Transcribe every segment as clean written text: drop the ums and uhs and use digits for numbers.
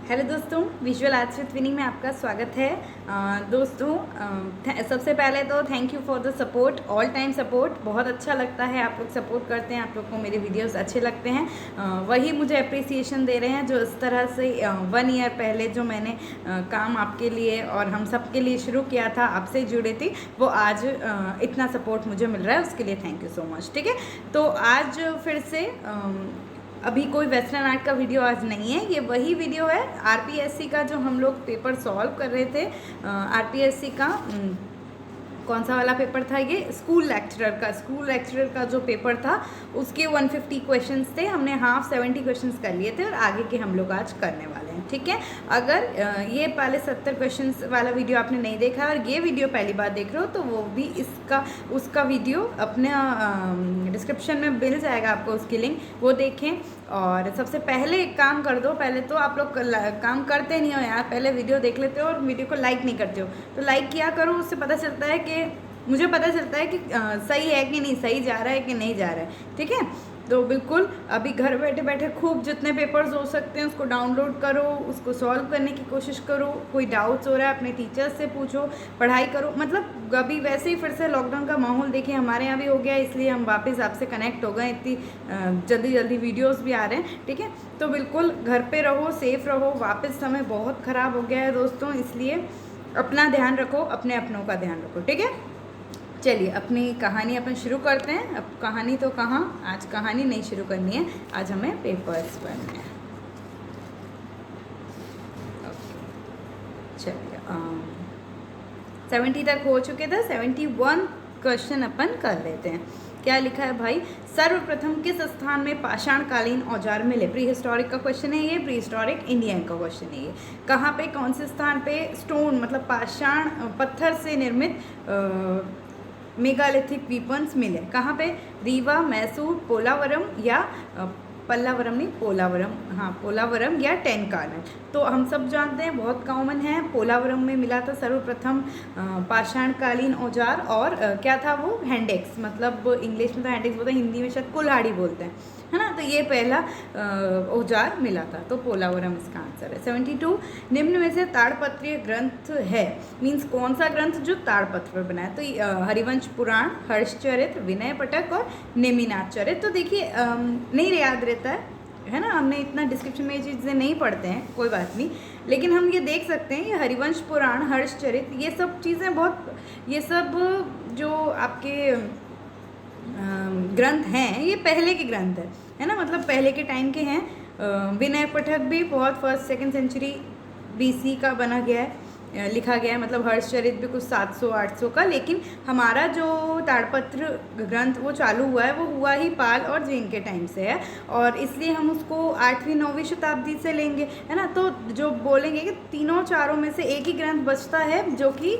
Hello दोस्तों, visual arts with विनी में आपका स्वागत है। दोस्तों, सबसे पहले तो thank you for the support, all time support. बहुत अच्छा लगता है, आप लोग सपोर्ट करते हैं, आप लोग को मेरे वीडियोस अच्छे लगते हैं। वही मुझे अप्रिसिएशन दे रहे हैं जो इस तरह से 1 ईयर पहले जो मैंने काम आपके लिए और हम सब के लिए शुरू किया था, आपसे जुड़े थी, वो आज इतना सपोर्ट मुझे मिल रहा है, उसके लिए थैंक यू सो मच। ठीक है, तो आज फिर से अभी कोई वेस्टर्न आर्ट का वीडियो आज नहीं है, ये वही वीडियो है आरपीएससी का जो हम लोग पेपर सॉल्व कर रहे थे। आरपीएससी का कौन सा वाला पेपर था? ये स्कूल लेक्चरर का जो पेपर था उसके 150 क्वेश्चंस थे। हमने हाफ 70 क्वेश्चंस कर लिए थे और आगे के हम लोग आज करने वाले हैं। ठीक है, अगर ये पहले 70 क्वेश्चंस वाला वीडियो आपने नहीं देखा और ये वीडियो पहली बार देख रहे हो तो वो भी उसका वीडियो अपने डिस्क्रिप्शन में मिल जाएगा आपको, उसकी लिंक, वो देखें। और सबसे पहले एक काम कर दो, पहले तो आप लोग काम करते नहीं हो यार, पहले वीडियो देख लेते हो और वीडियो को लाइक नहीं करते हो, तो लाइक किया करो। उससे पता चलता है कि मुझे पता चलता है कि सही है कि नहीं, सही जा रहा है कि नहीं जा रहा है। ठीक है, तो बिल्कुल अभी घर बैठे बैठे खूब जितने पेपर्स हो सकते हैं उसको डाउनलोड करो, उसको सॉल्व करने की कोशिश करो। कोई डाउट्स हो रहा है अपने टीचर्स से पूछो, पढ़ाई करो। मतलब अभी वैसे ही फिर से लॉकडाउन का माहौल देखिए हमारे यहाँ भी हो गया, इसलिए हम वापस आपसे कनेक्ट हो गए, इतनी जल्दी जल्दी वीडियोस भी आ रहे हैं। ठीक है, तो बिल्कुल घर पे रहो, सेफ रहो। वापस समय बहुत ख़राब हो गया है दोस्तों, इसलिए अपना ध्यान रखो, अपने अपनों का ध्यान रखो। ठीक है, चलिए अपनी कहानी अपन शुरू करते हैं। अब कहानी तो कहाँ, आज कहानी नहीं शुरू करनी है, आज हमें पेपर्स पढ़ने हैं। चलिए 70 तक हो चुके थे, 71 क्वेश्चन अपन कर लेते हैं। क्या लिखा है भाई? सर्वप्रथम किस स्थान में पाषाणकालीन औजार मिले? प्री हिस्टोरिक का क्वेश्चन है ये, प्री हिस्टोरिक इंडियन का क्वेश्चन है ये। कहाँ पे, कौन से स्थान पे स्टोन मतलब पाषाण पत्थर से निर्मित मेगालिथिक वीपन्स मिले? कहाँ पे? रीवा, मैसूर, पोलावरम या पल्लावरम नहीं, पोलावरम, हाँ पोलावरम या टेनकानन। तो हम सब जानते हैं, बहुत कॉमन है, पोलावरम में मिला था सर्वप्रथम पाषाणकालीन औजार। और क्या था वो? हैंडेक्स, मतलब इंग्लिश में तो हैंडेक्स बोलते हैं, हिंदी में शायद कुल्हाड़ी बोलते हैं, है ना। तो ये पहला औजार मिला था, तो पोलावरम इसका आंसर है। 72 निम्न में से ताड़पत्रीय ग्रंथ है, मीन्स कौन सा ग्रंथ जो ताड़पत्र पर बना है? तो हरिवंश पुराण, हर्षचरित्र, विनय पटक और नेमिनाथ चरित्र। तो देखिए नहीं याद रहता है ना, हमने इतना डिस्क्रिप्शन में ये चीज़ें नहीं पढ़ते हैं, कोई बात नहीं, लेकिन हम ये देख सकते हैं, ये हरिवंश पुराण, हर्षचरित्र, ये सब चीज़ें बहुत, ये सब जो आपके ग्रंथ हैं ये पहले के ग्रंथ है ना, मतलब पहले के टाइम के हैं। विनय पटक भी बहुत फर्स्ट सेकंड सेंचुरी बीसी का बना गया है, लिखा गया है, मतलब हर्षचरित्र भी कुछ 700-800 का। लेकिन हमारा जो ताड़पत्र ग्रंथ वो चालू हुआ है, वो हुआ ही पाल और जैन के टाइम से है, और इसलिए हम उसको 8वीं-9वीं शताब्दी से लेंगे, है ना। तो जो बोलेंगे कि तीनों चारों में से एक ही ग्रंथ बचता है जो कि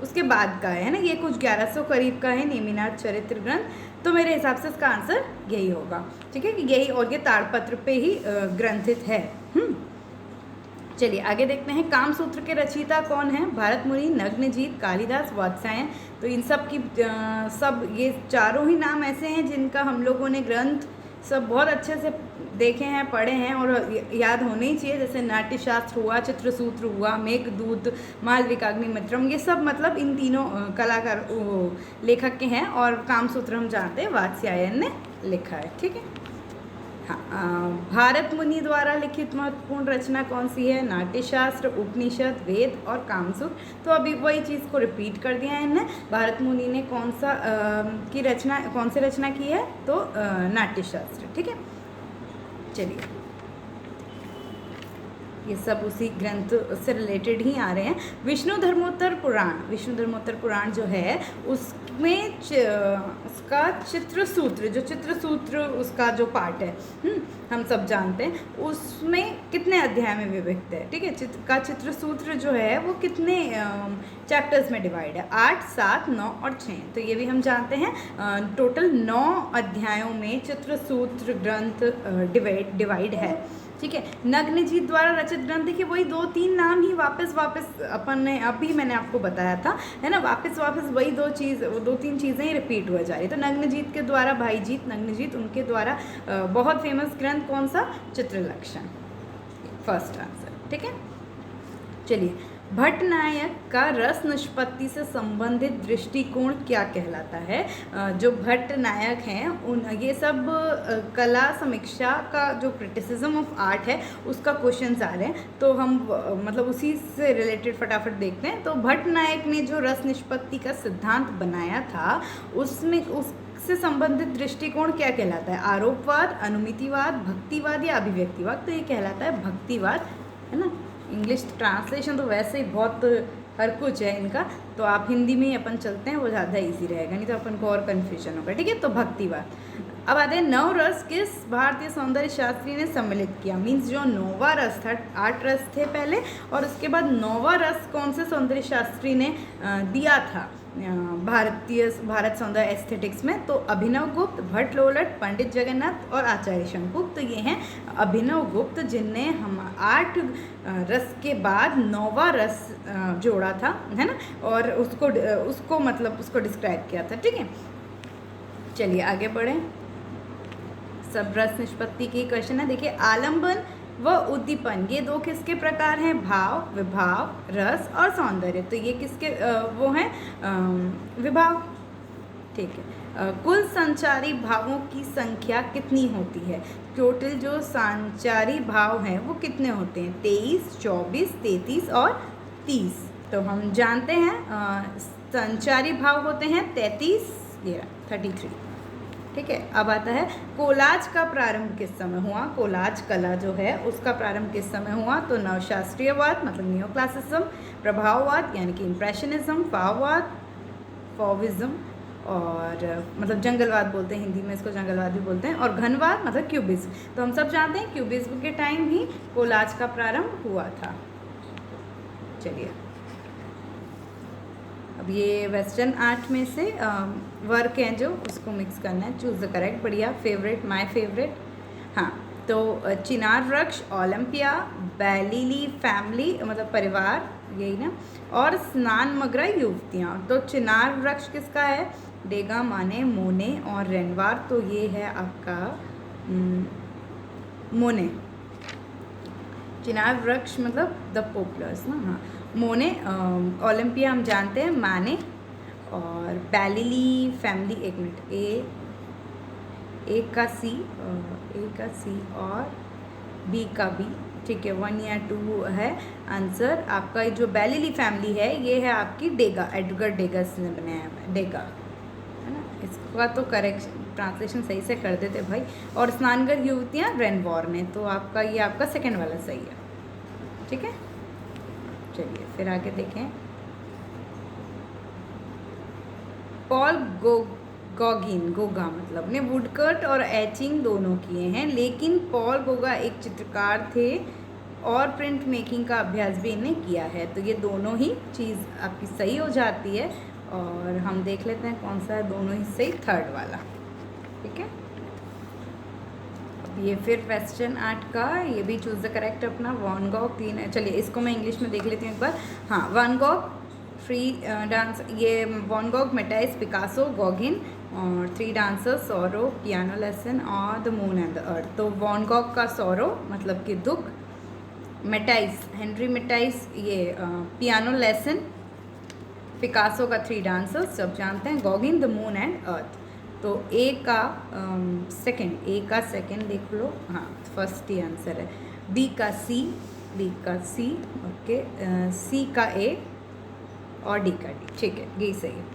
उसके बाद का है ना, ये कुछ 1100 करीब का है, नेमिनाथ चरित्र ग्रंथ। तो मेरे हिसाब से इसका आंसर यही होगा। ठीक है, कि यही, और ये ताड़पत्र पे ही ग्रंथित है। चलिए आगे देखते हैं, कामसूत्र के रचयिता कौन है? भरतमुनि, नग्नजीत, कालिदास, वात्स्यायन। तो इन सब की सब ये चारों ही नाम ऐसे हैं जिनका हम लोगों ने ग्रंथ सब बहुत अच्छे से देखे हैं, पढ़े हैं और याद होने ही चाहिए। जैसे नाट्यशास्त्र हुआ, चित्रसूत्र हुआ, मेघदूत, मालविकाग्निमित्रम, ये सब मतलब इन तीनों कलाकार लेखक के हैं, और कामसूत्र हम जानते हैं वात्स्यायन ने लिखा है। ठीक है, हाँ, भारत मुनि द्वारा लिखित महत्वपूर्ण रचना कौन सी है? नाट्यशास्त्र, उपनिषद, वेद और कामसूत्र। तो अभी वही चीज़ को रिपीट कर दिया है इन्होंने। भारत मुनि ने कौन सी रचना की है? तो नाट्यशास्त्र। ठीक है, चलिए ये सब उसी ग्रंथ से रिलेटेड ही आ रहे हैं। विष्णु धर्मोत्तर पुराण जो है उसमें उसका चित्रसूत्र उसका जो पार्ट है, हम सब जानते हैं, उसमें कितने अध्याय में विभक्त है? ठीक है, चित्रसूत्र जो है वो कितने चैप्टर्स में डिवाइड है? 8, 7, 9 और 6। तो ये भी हम जानते हैं, टोटल 9 अध्यायों में चित्रसूत्र ग्रंथ डिवाइड है। ठीक है, नग्नजीत द्वारा रचित ग्रंथ, देखिए वही 2-3 नाम ही वापस अपन ने, अभी मैंने आपको बताया था, है ना, वापस वही 2-3 चीज़ें ही रिपीट हुआ जा रही। तो नग्नजीत के द्वारा भाईजीत नग्नजीत, उनके द्वारा बहुत फेमस ग्रंथ कौन सा? चित्रलक्षण। First answer. ठीक है, चलिए, भट्ट नायक का रस निष्पत्ति से संबंधित दृष्टिकोण क्या कहलाता है? जो भट्ट नायक हैं उन ये सब कला समीक्षा का जो क्रिटिसिज्म ऑफ आर्ट है उसका क्वेश्चंस आ रहे हैं, तो हम मतलब उसी से रिलेटेड फटाफट देखते हैं। तो भट्ट नायक ने जो रस निष्पत्ति का सिद्धांत बनाया था उसमें उससे संबंधित दृष्टिकोण क्या कहलाता है? आरोपवाद, अनुमितिवाद, भक्तिवाद या अभिव्यक्तिवाद? तो ये कहलाता है भक्तिवाद, है ना। इंग्लिश ट्रांसलेशन तो वैसे ही बहुत हर कुछ है इनका, तो आप हिंदी में ही अपन चलते हैं, वो ज़्यादा इजी रहेगा, नहीं तो अपन को और कन्फ्यूजन होगा। ठीक है, तो भक्तिवाद। अब आते हैं नौ रस किस भारतीय सौंदर्य शास्त्री ने सम्मिलित किया? मीन्स जो नौवा रस था, 8 रस थे पहले, और उसके बाद नौवा रस कौन से सौंदर्य शास्त्री ने दिया था भारत सौंदर्य एस्थेटिक्स में? तो अभिनव गुप्त, भट्ट लोलट, पंडित जगन्नाथ और आचार्य शंकु। तो ये हैं अभिनव गुप्त, जिनने हम 8 रस के बाद 9वां रस जोड़ा था, है ना, और उसको मतलब उसको डिस्क्राइब किया था। ठीक है, चलिए आगे बढ़ें। सब रस निष्पत्ति की क्वेश्चन है। देखिए, आलंबन व उद्दीपन, ये 2 किसके प्रकार हैं? भाव, विभाव, रस और सौंदर्य। तो ये किसके वो हैं? विभाव। ठीक है, कुल संचारी भावों की संख्या कितनी होती है? टोटल जो संचारी भाव हैं वो कितने होते हैं? 23, 24, 33 और 30। तो हम जानते हैं संचारी भाव होते हैं 33, 33। ठीक है, अब आता है कोलाज का प्रारंभ किस समय हुआ? कोलाज कला जो है उसका प्रारंभ किस समय हुआ? तो नवशास्त्रीयवाद मतलब न्यू क्लासिज्म, प्रभाववाद यानी कि इम्प्रेशनिज्म, फाववाद फॉविज्म, और मतलब जंगलवाद बोलते हैं हिंदी में इसको, जंगलवाद भी बोलते हैं, और घनवाद मतलब क्यूबिज्म। तो हम सब जानते हैं क्यूबिज्म के टाइम ही कोलाज का प्रारंभ हुआ था। चलिए, अब ये वेस्टर्न आर्ट में से वर्क हैं जो उसको मिक्स करना है। Choose the correct. बढ़िया, फेवरेट, माय फेवरेट। हाँ, तो चिनार वृक्ष, ओलंपिया, बैलीली फैमिली मतलब परिवार, यही ना, और स्नानमग्रा युवतियाँ। तो चिनार वृक्ष किसका है? डेगा, माने, मोने और रेनवार। तो ये है आपका मोने। चिनार वृक्ष मतलब द पोपलर्स ना। हाँ, मोने, ओलंपिया हम जानते हैं, माने, और बैलीली फैमिली, एक मिनट, ए का सी और बी का बी। ठीक है, 1 या 2 है आंसर आपका। जो बैलीली फैमिली है ये है आपकी डेगा, एडगर डेगस ने बनाया है, डेगा, है ना। इसका तो करेक्शन ट्रांसलेशन सही से कर देते भाई। और स्नानगर युवतियाँ रेनवॉर ने। तो आपका ये आपका सेकंड वाला सही है। ठीक है, चलिए फिर आगे देखें। पॉल गॉगिन, गोगा मतलब, ने वुडकट और एचिंग दोनों किए हैं, लेकिन पॉल गोगा एक चित्रकार थे और प्रिंट मेकिंग का अभ्यास भी इन्हें किया है। तो ये दोनों ही चीज़ आपकी सही हो जाती है। और हम देख लेते हैं कौन सा है दोनों ही सही, थर्ड वाला। ठीक है, ये फिर वेस्टर्न आर्ट का, ये भी चूज़ द करेक्ट अपना। वैन गॉग 3, चलिए इसको मैं इंग्लिश में देख लेती हूँ एक बार। हाँ, वैन गॉग फ्री डांस, ये वैन गॉग, मैटाइस, पिकासो, गॉगिन, और 3 डांसर्स, सोरो, पियानो लेसन और the moon and the earth. तो वैन गॉग का सोरो मतलब कि दुख, मैटाइस हेनरी मैटाइस ये पियानो लेसन, पिकासो का 3 डांसर्स सब जानते हैं, Gauguin the moon and earth. तो ए का सेकंड देख लो। हाँ, फर्स्ट ही आंसर है। बी का सी, ओके, सी का ए और डी का डी। ठीक है, ये सही है।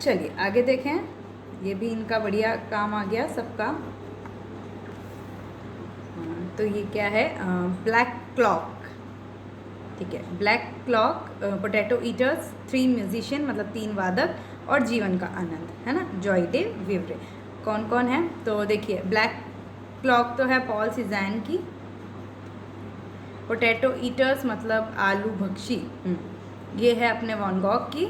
चलिए आगे देखें, ये भी इनका बढ़िया काम आ गया सबका। तो ये क्या है? Black clock. ठीक है, black clock, potato eaters, 3 musician मतलब 3 वादक, और जीवन का आनंद, है ना, जॉय डे विवरे। कौन कौन है? तो देखिए, ब्लैक क्लॉक तो है पॉल सीज़ैन की, पोटैटो ईटर्स मतलब आलू भक्षी, ये है अपने वैन गॉग की,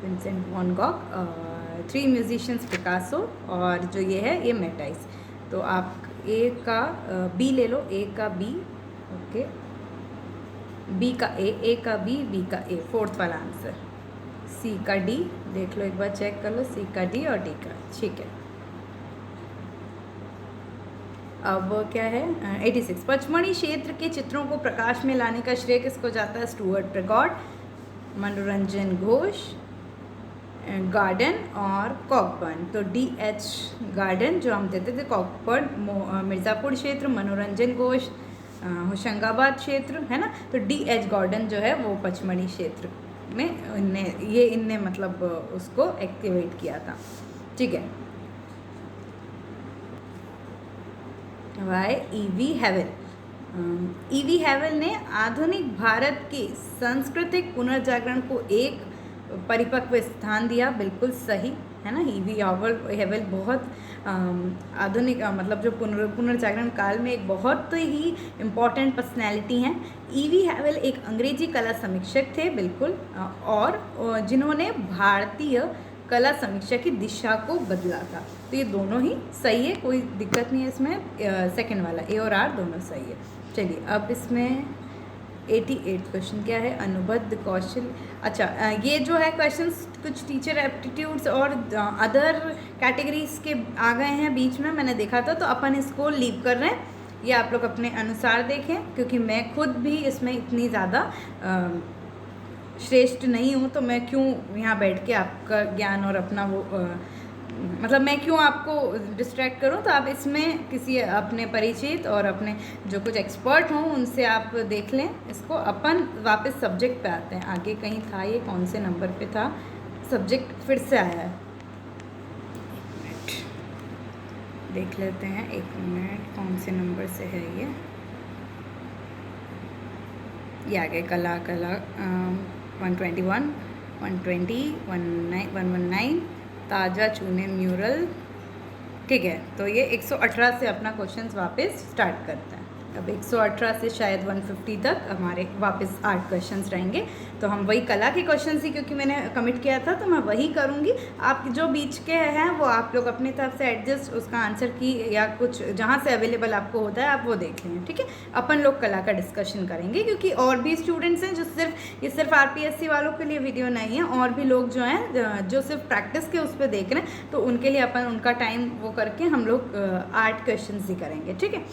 Vincent Van Gogh. 3 musicians Picasso, और जो ये है ये मैटाइस। तो आप ए का बी ले लो, ए का बी, ओके, बी का ए का बी का ए, फोर्थ वाला आंसर। सी का डी देख लो एक बार, चेक कर लो, सी का डी और डी का। ठीक है, अब क्या है 86। पचमढ़ी क्षेत्र के चित्रों को प्रकाश में लाने का श्रेय किसको जाता है? स्टुअर्ट प्रगॉट, मनोरंजन घोष, गार्डन और कॉकबर्न। तो DH गार्डन जो हम देते थे, कॉकबर्न मिर्ज़ापुर क्षेत्र, मनोरंजन घोष होशंगाबाद क्षेत्र, है ना। तो DH गार्डन जो है वो पचमढ़ी क्षेत्र में इनने मतलब उसको एक्टिवेट किया था, ठीक है। Y E.V. हैवेल। E.V. हैवेल ने आधुनिक भारत के सांस्कृतिक पुनर्जागरण को एक परिपक्व स्थान दिया, बिल्कुल सही है ना। E.V. हैवेल बहुत आधुनिक मतलब जो पुनर्जागरण काल में एक बहुत ही इम्पॉर्टेंट पर्सनैलिटी हैं। E.V. हैवेल एक अंग्रेजी कला समीक्षक थे, बिल्कुल, और जिन्होंने भारतीय कला समीक्षा की दिशा को बदला था। तो ये दोनों ही सही है, कोई दिक्कत नहीं है इसमें। सेकंड वाला A और R दोनों सही है। चलिए अब इसमें 88 क्वेश्चन क्या है? अनुबद्ध कौशल। अच्छा, ये जो है क्वेश्चंस कुछ टीचर एप्टीट्यूड्स और अदर कैटेगरीज के आ गए हैं बीच में, मैंने देखा था, तो अपन इसको लीव कर रहे हैं। ये आप लोग अपने अनुसार देखें, क्योंकि मैं खुद भी इसमें इतनी ज़्यादा श्रेष्ठ नहीं हूँ, तो मैं क्यों यहाँ बैठ के आपका ज्ञान और अपना वो मतलब मैं क्यों आपको डिस्ट्रैक्ट करूँ। तो आप इसमें किसी अपने परिचित और अपने जो कुछ एक्सपर्ट हों उनसे आप देख लें इसको। अपन वापस सब्जेक्ट पे आते हैं। आगे कहीं था ये, कौन से नंबर पे था? सब्जेक्ट फिर से आया है, एक मिनट देख लेते हैं, एक मिनट कौन से नंबर से है ये आ गए। कला 121, 120, 119 ताज़ा चूने म्यूरल, ठीक है। तो ये 118 से अपना क्वेश्चंस वापस स्टार्ट करते हैं। अब 118 से शायद 150 तक हमारे वापस 8 क्वेश्चंस रहेंगे। तो हम वही कला के क्वेश्चंस ही, क्योंकि मैंने कमिट किया था, तो मैं वही करूँगी। आप जो बीच के हैं वो आप लोग अपनी तरफ से एडजस्ट उसका आंसर की या कुछ जहाँ से अवेलेबल आपको होता है आप वो देख लें, ठीक है। अपन लोग कला का डिस्कशन करेंगे, क्योंकि और भी स्टूडेंट्स हैं जो सिर्फ RPSC वालों के लिए वीडियो नहीं है, और भी लोग जो हैं जो सिर्फ प्रैक्टिस के उस पर देख रहे हैं, तो उनके लिए अपन उनका टाइम वो करके हम लोग 8 क्वेश्चन ही करेंगे, ठीक है।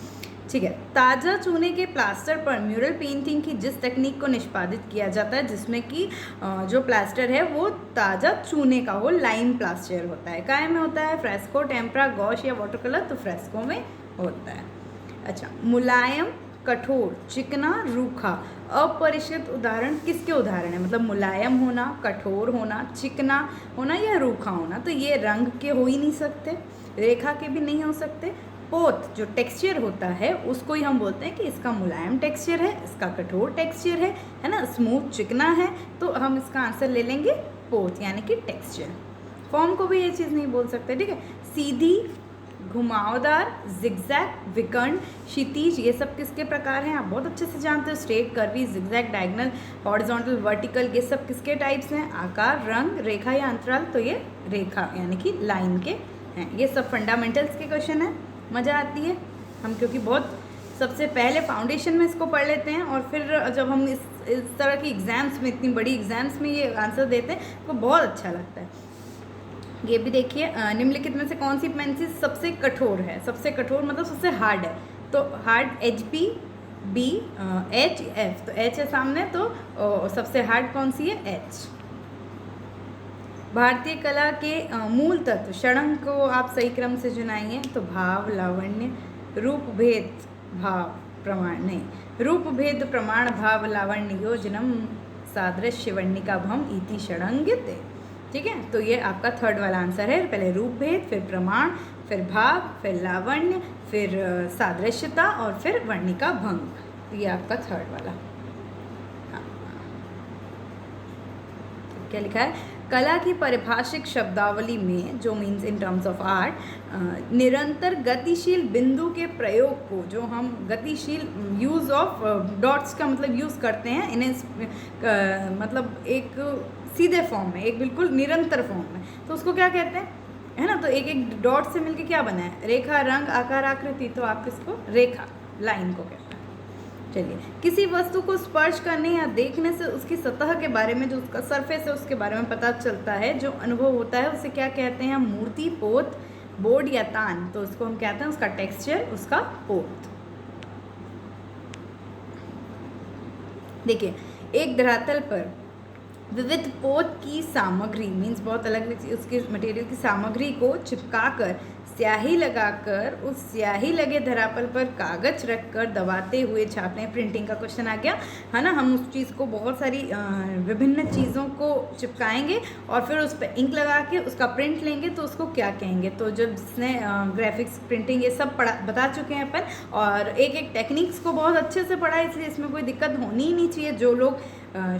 ठीक है। ताज़ा चूने के प्लास्टर पर म्यूरल पेंटिंग की जिस तकनीक को निष्पादित किया जाता है, जिसमें कि जो प्लास्टर है वो ताज़ा चूने का हो, लाइम प्लास्टर होता है। काय में होता है? फ्रेस्को, टेम्परा, गॉश या वाटर कलर, तो फ्रेस्को में होता है। अच्छा, मुलायम, कठोर, चिकना, रूखा, अपरिचित उदाहरण किसके उदाहरण है? मतलब मुलायम होना, कठोर होना, चिकना होना या रूखा होना। तो ये रंग के हो ही नहीं सकते, रेखा के भी नहीं हो सकते। पोत जो टेक्सचर होता है उसको ही हम बोलते हैं कि इसका मुलायम टेक्सचर है, इसका कठोर टेक्सचर है ना, स्मूथ चिकना है, तो हम इसका आंसर ले लेंगे पोत, यानी कि टेक्सचर। फॉर्म को भी ये चीज़ नहीं बोल सकते, ठीक है। सीधी, घुमावदार, जिगजैग, विकर्ण, क्षितिज, ये सब किसके प्रकार हैं? आप बहुत अच्छे से जानते हो। Straight, curvy, zigzag, diagonal, horizontal, vertical, ये सब किसके टाइप्स हैं? आकार, रंग, रेखा या अंतराल, तो ये रेखा यानी कि लाइन के हैं। ये सब फंडामेंटल्स के क्वेश्चन हैं। मज़ा आती है हम, क्योंकि बहुत सबसे पहले फाउंडेशन में इसको पढ़ लेते हैं, और फिर जब हम इस तरह की एग्ज़ाम्स में, इतनी बड़ी एग्ज़ाम्स में ये आंसर देते हैं तो बहुत अच्छा लगता है। ये भी देखिए, निम्नलिखित में से कौन सी पेंसिल सबसे कठोर है? सबसे कठोर मतलब सबसे हार्ड है, तो hard HB, B, H, F, तो H है सामने, तो सबसे हार्ड कौन सी है? H। भारतीय कला के मूल तत्व षडंग को आप सही क्रम से चुनाइए। तो भाव, लावण्य, रूप भेद, भाव, प्रमाण, नहीं, रूप भेद, प्रमाण, भाव, लावण्य, योजनम, सादृश्य, वर्णिका, भम, इति षडंगिते, ठीक है। तो ये आपका थर्ड वाला आंसर है। पहले रूप भेद, फिर प्रमाण, फिर भाव, फिर लावण्य, फिर सादृश्यता और फिर वर्णिका भंग, तो ये आपका थर्ड वाला। हाँ, तो क्या लिखा है? कला की पारिभाषिक शब्दावली में, जो means in terms of art, निरंतर गतिशील बिंदु के प्रयोग को, जो हम गतिशील यूज़ ऑफ डॉट्स का मतलब यूज़ करते हैं, इन्हें मतलब एक सीधे फॉर्म में, एक बिल्कुल निरंतर फॉर्म में, तो उसको क्या कहते हैं, है ना। तो एक एक डॉट से मिलके क्या बना है? रेखा, रंग, आकार, आकृति, तो आप इसको रेखा, लाइन को कहते हैं। चलिए, किसी वस्तु को स्पर्श करने या देखने से उसकी सतह के बारे में, जो उसका सरफेस है उसके बारे में पता चलता है, जो अनुभव होता है, उसे क्या कहते हैं? मूर्ति, पोत, बोर्ड या तान, तो उसको हम कहते हैं उसका टेक्सचर, उसका पोत। देखिए, एक धरातल पर विविध पोत की सामग्री मीन्स बहुत अलग उसके मटेरियल की सामग्री को चिपकाकर स्याही लगाकर उस स्याही लगे धरातल पर कागज रखकर दबाते हुए छापने, प्रिंटिंग का क्वेश्चन आ गया है ना। हम उस चीज़ को बहुत सारी विभिन्न चीज़ों को चिपकाएंगे और फिर उस पर इंक लगा के उसका प्रिंट लेंगे तो उसको क्या कहेंगे। तो जब जिसने ग्राफिक्स प्रिंटिंग ये सब बता चुके हैं अपन, और एक एक टेक्निक्स को बहुत अच्छे से पढ़ा है, इसलिए इसमें कोई दिक्कत होनी ही नहीं चाहिए। जो लोग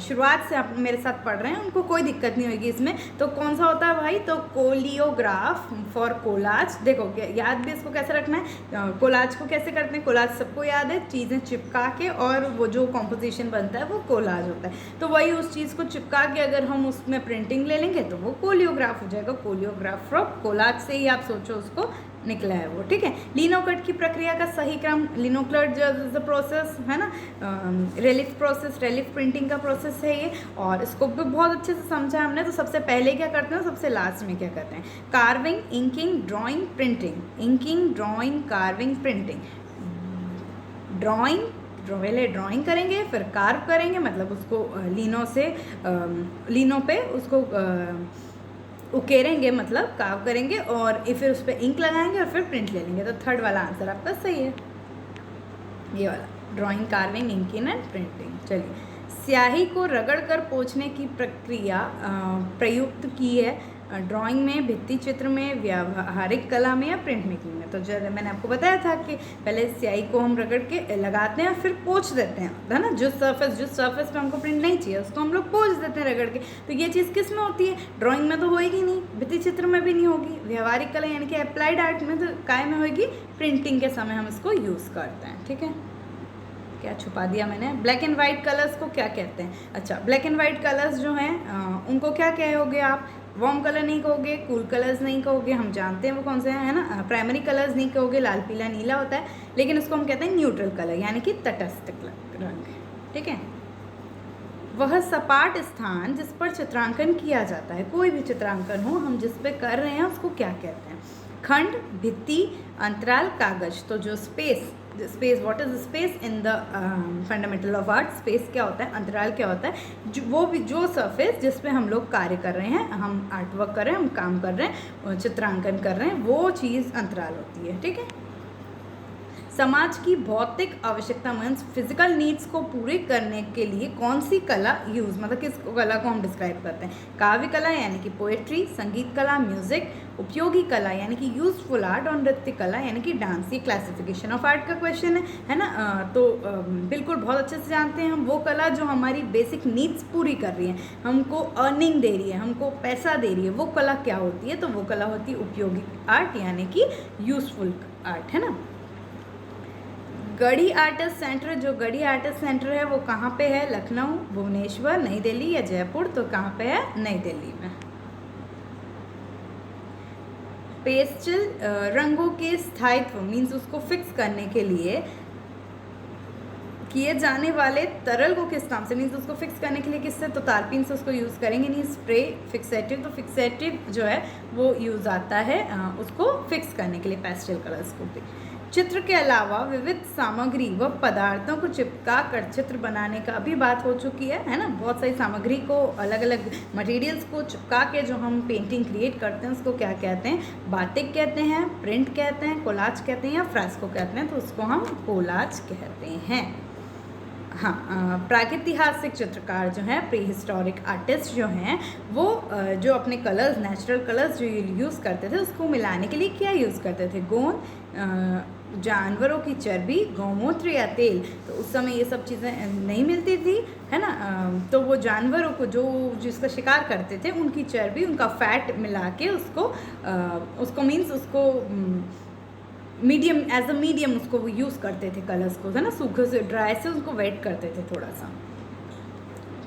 शुरुआत से आप मेरे साथ पढ़ रहे हैं उनको कोई दिक्कत नहीं होगी इसमें। तो कौन सा होता है भाई, तो कोलियोग्राफ फॉर कोलाज। देखो याद भी इसको कैसे रखना है, कोलाज को कैसे करते हैं, कोलाज सबको याद है, चीज़ें चिपका के और वो जो कॉम्पोजिशन बनता है वो कोलाज होता है। तो वही उस चीज़ को चिपका के अगर हम उसमें प्रिंटिंग ले लेंगे तो वो कोलियोग्राफ हो जाएगा। कोलियोग्राफ फ्रॉम कोलाज से ही आप सोचो उसको निकला है वो, ठीक है। लिनोकट की प्रक्रिया का सही क्रम, लिनोकट जो प्रोसेस है ना, रेलिफ प्रोसेस, रेलिफ प्रिंटिंग का प्रोसेस है ये, और इसको भी बहुत अच्छे से समझा हमने। तो सबसे पहले क्या करते हैं, सबसे लास्ट में क्या करते हैं, carving, inking, drawing, printing. Inking, drawing, carving, printing. Drawing, पहले ड्राइंग करेंगे फिर कार्व करेंगे, मतलब उसको लीनों पे उसको उकेरेंगे, मतलब कार्व करेंगे, और फिर उस पर इंक लगाएंगे और फिर प्रिंट ले लेंगे। तो थर्ड वाला आंसर आपका सही है, ये वाला, drawing, carving, inking and printing. चलिए, स्याही को रगड़कर पोंछने की प्रक्रिया प्रयुक्त की है ड्राइंग में, भित्ति चित्र में, व्यावहारिक कला में या प्रिंट मेकिंग में। तो जब मैंने आपको बताया था कि पहले स्याही को हम रगड़ के लगाते हैं फिर पोंछ देते हैं, है ना। जिस सरफेस पे हमको प्रिंट नहीं चाहिए उसको हम लोग पोंछ देते हैं रगड़ के। तो ये चीज़ किस में होती है, ड्राइंग में तो होएगी नहीं, भित्ति चित्र में भी नहीं होगी, व्यावहारिक कला यानी कि अप्लाइड आर्ट में तो काय में होगी, प्रिंटिंग के समय हम इसको यूज़ करते हैं, ठीक है। क्या छुपा दिया मैंने, ब्लैक एंड वाइट कलर्स को क्या कहते हैं। अच्छा, ब्लैक एंड वाइट कलर्स जो हैं उनको क्या कहोगे आप, वार्म कलर नहीं कहोगे, कूल कलर्स नहीं कहोगे, हम जानते हैं वो कौन से हैं, है ना। प्राइमरी कलर्स नहीं कहोगे, लाल पीला नीला होता है, लेकिन उसको हम कहते हैं न्यूट्रल कलर यानी कि तटस्थ रंग, ठीक है। वह सपाट स्थान जिस पर चित्रांकन किया जाता है, कोई भी चित्रांकन हो हम जिस पे कर रहे हैं उसको क्या कहते हैं, खंड, भित्ति, अंतराल, कागज। तो जो space, what is space in the fundamental of art, space क्या होता है, अंतराल क्या होता है, वो भी जो सरफेस जिस पे हम लोग कार्य कर रहे हैं, हम आर्ट वर्क कर रहे हैं, हम काम कर रहे हैं, चित्रांकन कर रहे हैं, वो चीज़ अंतराल होती है, ठीक है। समाज की भौतिक आवश्यकता मीन्स फिजिकल नीड्स को पूरे करने के लिए कौन सी कला यूज़, मतलब किस कला को हम डिस्क्राइब करते हैं, काव्य कला यानी कि पोएट्री, संगीत कला म्यूजिक, उपयोगी कला यानी कि यूजफुल आर्ट, और नृत्य कला यानी कि डांस। ये क्लासिफिकेशन ऑफ आर्ट का क्वेश्चन है ना। तो बिल्कुल बहुत अच्छे से जानते हैं हम वो कला जो हमारी बेसिक नीड्स पूरी कर रही है, हमको अर्निंग दे रही है, हमको पैसा दे रही है, वो कला क्या होती है, तो वो कला होती है उपयोगी आर्ट यानी कि यूजफुल आर्ट, है ना। गढ़ी आर्टिस्ट सेंटर, जो गढ़ी आर्टिस्ट सेंटर है वो कहाँ पे है, लखनऊ, भुवनेश्वर, नई दिल्ली या जयपुर। तो कहाँ पे है, नई दिल्ली में। पेस्टल रंगों के स्थायित्व मीन्स उसको फिक्स करने के लिए किए जाने वाले तरल को किस नाम से, मीन्स उसको फिक्स करने के लिए किससे, तो तारपीन से उसको यूज़ करेंगे नहीं, स्प्रे, फिक्सेटिव। तो फिक्सेटिव जो है वो यूज़ आता है उसको फिक्स करने के लिए पेस्टल कलर्स को भी। चित्र के अलावा विविध सामग्री व पदार्थों को चिपका कर चित्र बनाने का भी बात हो चुकी है ना। बहुत सारी सामग्री को, अलग अलग मटेरियल्स को चिपका के जो हम पेंटिंग क्रिएट करते हैं उसको क्या कहते हैं, बातिक कहते हैं, प्रिंट कहते हैं, कोलाज कहते हैं या फ्रेस्को कहते हैं। तो उसको हम कोलाज कहते हैं। हाँ, प्रागैतिहासिक चित्रकार जो हैं, प्री हिस्टोरिक आर्टिस्ट जो हैं, वो जो अपने कलर्स, नेचुरल कलर्स जो यूज़ करते थे उसको मिलाने के लिए क्या यूज़ करते थे, गोंद, जानवरों की चर्बी, गौमूत्र या तेल। तो उस समय ये सब चीज़ें नहीं मिलती थी, है ना। तो वो जानवरों को जो जिसका शिकार करते थे उनकी चर्बी, उनका फैट मिला के उसको मीन्स उसको मीडियम, एज अ मीडियम उसको वो यूज़ करते थे कलर्स को, है ना। सूखे से, ड्राई से उसको वेट करते थे थोड़ा सा,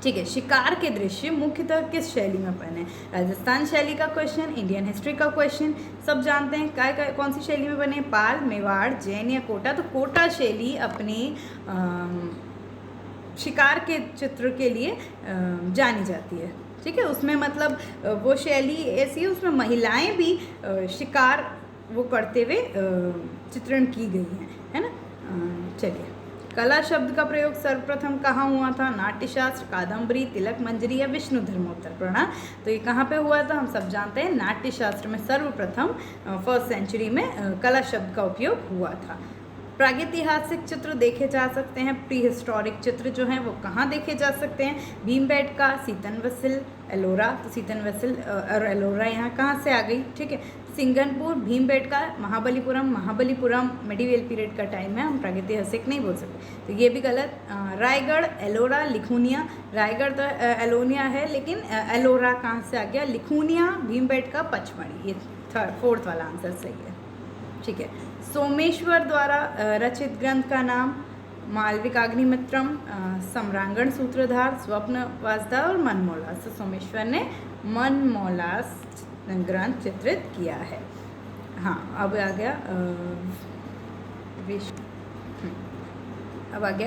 ठीक है। शिकार के दृश्य मुख्यतः किस शैली में बने, राजस्थान शैली का क्वेश्चन, इंडियन हिस्ट्री का क्वेश्चन, सब जानते हैं कौन सी शैली में बने, पाल, मेवाड़, जैन या कोटा। तो कोटा शैली अपनी शिकार के चित्र के लिए जानी जाती है, ठीक है। उसमें मतलब वो शैली ऐसी है, उसमें महिलाएं भी शिकार वो करते हुए चित्रण की गई है ना। चलिए, कला शब्द का प्रयोग सर्वप्रथम कहाँ हुआ था? नाट्यशास्त्र, कादम्बरी, तिलक मंजरी या विष्णु धर्मोत्तर पुराण? तो ये कहाँ पे हुआ था? हम सब जानते हैं नाट्यशास्त्र में सर्वप्रथम 1st सेंचुरी में कला शब्द का उपयोग हुआ था। प्रागैतिहासिक चित्र देखे जा सकते हैं, प्री हिस्टोरिक चित्र जो हैं वो कहाँ देखे जा सकते हैं? भीमबेटका, सीतनवसिल, एलोरा। तो सीतनवसिल और एलोरा यहाँ कहाँ से आ गई? ठीक है, सिंगनपुर, भीमबेटका, महाबलीपुरम मेडिवल पीरियड का टाइम है, हम प्रागैतिहासिक नहीं बोल सकते, तो ये भी गलत। रायगढ़, एलोरा, लिखूनिया। रायगढ़ तो एलोनिया है, लेकिन एलोरा कहाँ से आ गया? लिखूनिया, भीमबेटका, पचमढ़ी। ये 4th वाला आंसर सही है। ठीक है, सोमेश्वर द्वारा रचित ग्रंथ का नाम? मालविकाग्निमित्रम, सम्रांगण सूत्रधार, स्वप्न वासदा और मनमौलास। तो सोमेश्वर ने मनमौलास ग्रंथ चित्रित किया है। हाँ, अब आ गया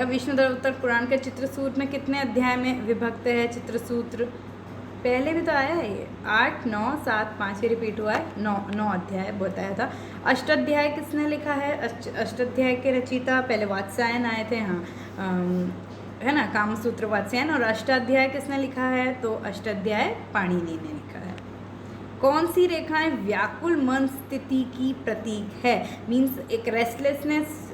विष्णु धर्मोत्तर पुराण के चित्रसूत्र में कितने अध्याय में विभक्त है चित्रसूत्र? पहले भी तो आया है ये, 8, 9, 7, 5 रिपीट हुआ है, 9 अध्याय बताया था। अष्टाध्याय किसने लिखा है? अष्टाध्याय के रचयिता पहले वात्स्यायन आए थे, हाँ, है ना, कामसूत्र वात्स्यायन। और अष्टाध्याय किसने लिखा है? तो अष्टाध्याय पाणिनि ने लिखा है। कौन सी रेखाएं व्याकुल मन स्थिति की प्रतीक है? मीन्स एक रेस्टलेसनेस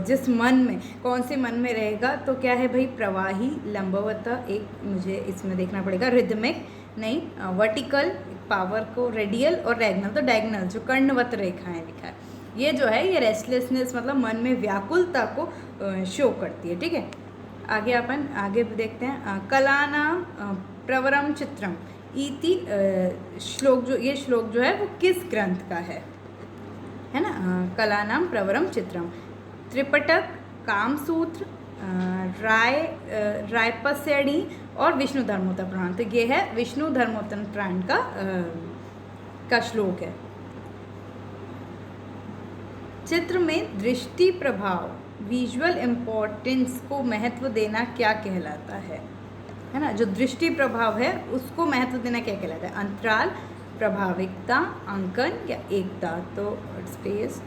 जिस मन में, कौन से मन में रहेगा? तो क्या है भाई? प्रवाही, लंबवत, एक मुझे इसमें देखना पड़ेगा, रिदमिक नहीं, वर्टिकल पावर को, रेडियल और डायगनल। तो डायगनल जो कर्णवत रेखाएं लिखा है, ये जो है ये रेस्टलेसनेस मतलब मन में व्याकुलता को शो करती है। ठीक है, आगे अपन आगे देखते हैं। कलानाम प्रवरम चित्रम इति श्लोक, जो ये श्लोक जो है वो किस ग्रंथ का है ना? कलानाम प्रवरम चित्रम, त्रिपटक, कामसूत्र, रायपस्यणी और विष्णु धर्मोत्तर पुराण। तो ये है विष्णु धर्मोत्तर पुराण का श्लोक है। चित्र में दृष्टि प्रभाव, विजुअल इम्पोर्टेंस को महत्व देना क्या कहलाता है ना? जो दृष्टि प्रभाव है उसको महत्व देना क्या कहलाता है? अंतराल, प्रभाविकता, अंकन या एकता? तो स्पेस,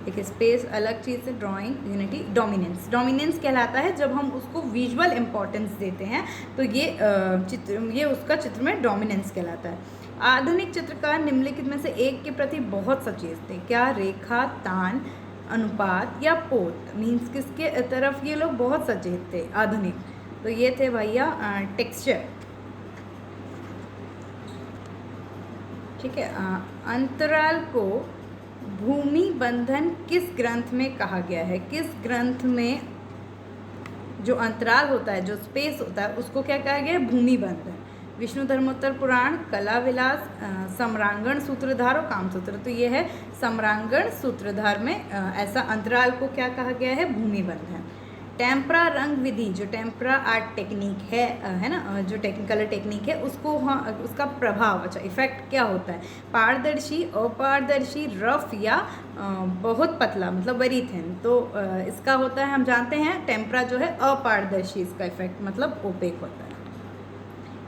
एक स्पेस अलग चीज़ से, ड्राइंग, यूनिटी, डोमिनेंस। डोमिनेंस कहलाता है जब हम उसको विजुअल इम्पोर्टेंस देते हैं, तो ये उसका चित्र में डोमिनेंस कहलाता है। आधुनिक चित्रकार निम्नलिखित में से एक के प्रति बहुत सचेत थे? क्या रेखा, तान, अनुपात या पोत? मीन्स किसके तरफ ये लोग बहुत सचेत थे आधुनिक? तो ये थे भैया टेक्सचर। ठीक है, अंतराल को भूमि बंधन किस ग्रंथ में कहा गया है? किस ग्रंथ में जो अंतराल होता है, जो स्पेस होता है, उसको क्या कहा गया है? भूमि बंधन। विष्णु धर्मोत्तर पुराण, कला विलास, सम्रांगण सूत्रधार और कामसूत्र। तो ये है सम्रांगण सूत्रधार में ऐसा अंतराल को क्या कहा गया है? भूमि बंधन। टेम्परा रंग विधि, जो टेम्परा आर्ट टेक्निक है ना, जो कलर टेक्निक है, उसको उसका प्रभाव, अच्छा इफेक्ट क्या होता है? पारदर्शी, अपारदर्शी, रफ या बहुत पतला, मतलब वेरी थिन। तो इसका होता है, हम जानते हैं टेम्परा जो है अपारदर्शी, इसका इफेक्ट मतलब ओपेक होता है।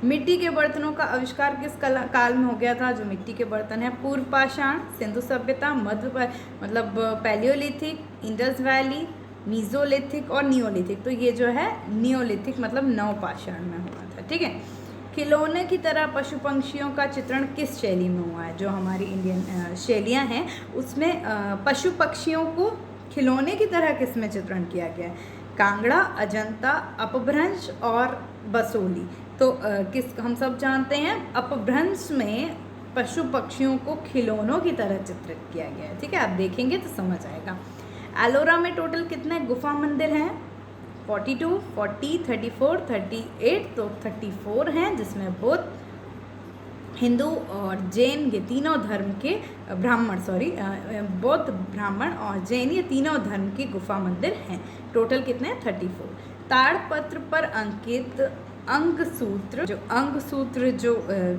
मिट्टी के बर्तनों का आविष्कार किस काल में हो गया था? जो मिट्टी के बर्तन है, पूर्व पाषाण, सिंधु सभ्यता, मध्य मतलब पैलियोलिथिक, इंडस वैली, मीजोलिथिक और नियोलिथिक। तो ये जो है नियोलिथिक मतलब नवपाषाण में हुआ था। ठीक है, खिलौने की तरह पशु पंक्षियों का चित्रण किस शैली में हुआ है? जो हमारी इंडियन शैलियाँ हैं उसमें पशु पक्षियों को खिलौने की तरह किस में चित्रण किया गया है? कांगड़ा, अजंता, अपभ्रंश और बसोली। तो किस, हम सब जानते हैं अपभ्रंश में पशु पक्षियों को खिलौनों की तरह चित्रित किया गया है। ठीक है, आप देखेंगे तो समझ आएगा। एलोरा में टोटल कितने गुफा मंदिर हैं? 42, 40, 34, 38। तो 34 हैं, जिसमें बौद्ध, हिंदू और जैन, ये तीनों धर्म के बौद्ध, ब्राह्मण और जैन, ये तीनों धर्म की गुफा मंदिर हैं। टोटल कितने? 34। ताड़पत्र पर अंकित अंगसूत्र, जो अंगसूत्र जो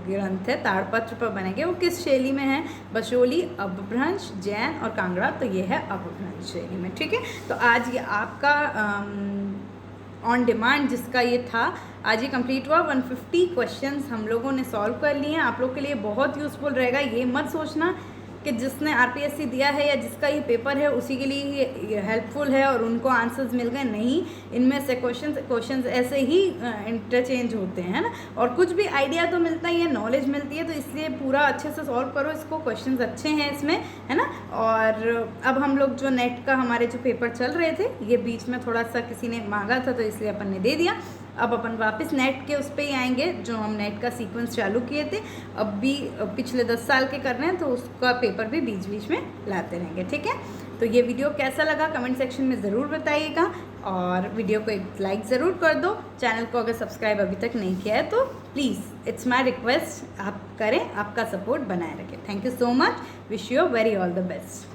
ग्रंथ है ताड़पत्र पर बनेंगे, वो किस शैली में है? बसोली, अपभ्रंश, जैन और कांगड़ा। तो ये है अपभ्रंश शैली में। ठीक है, तो आज ये आपका ऑन डिमांड जिसका ये था, आज ये कंप्लीट हुआ। 150 क्वेश्चंस हम लोगों ने सॉल्व कर लिए हैं। आप लोग के लिए बहुत यूज़फुल रहेगा। ये मत सोचना कि जिसने आरपीएससी दिया है या जिसका ये पेपर है उसी के लिए ये हेल्पफुल है और उनको आंसर्स मिल गए, नहीं, इनमें से क्वेश्चंस ऐसे ही इंटरचेंज होते हैं, है ना। और कुछ भी आइडिया तो मिलता ही है, नॉलेज मिलती है, तो इसलिए पूरा अच्छे से सॉल्व करो इसको, क्वेश्चंस अच्छे हैं इसमें, है ना। और अब हम लोग जो नेट का हमारे जो पेपर चल रहे थे, ये बीच में थोड़ा सा किसी ने मांगा था तो इसलिए अपन ने दे दिया। अब अपन वापस नेट के उस पर ही आएंगे जो हम नेट का सीक्वेंस चालू किए थे, अब भी पिछले 10 साल के कर रहे हैं, तो उसका पेपर भी बीच बीच में लाते रहेंगे, ठीक है। तो ये वीडियो कैसा लगा कमेंट सेक्शन में ज़रूर बताइएगा, और वीडियो को एक लाइक ज़रूर कर दो। चैनल को अगर सब्सक्राइब अभी तक नहीं किया है तो प्लीज़, इट्स माई रिक्वेस्ट, आप करें, आपका सपोर्ट बनाए रखें। Thank you so much, wish you very all the best.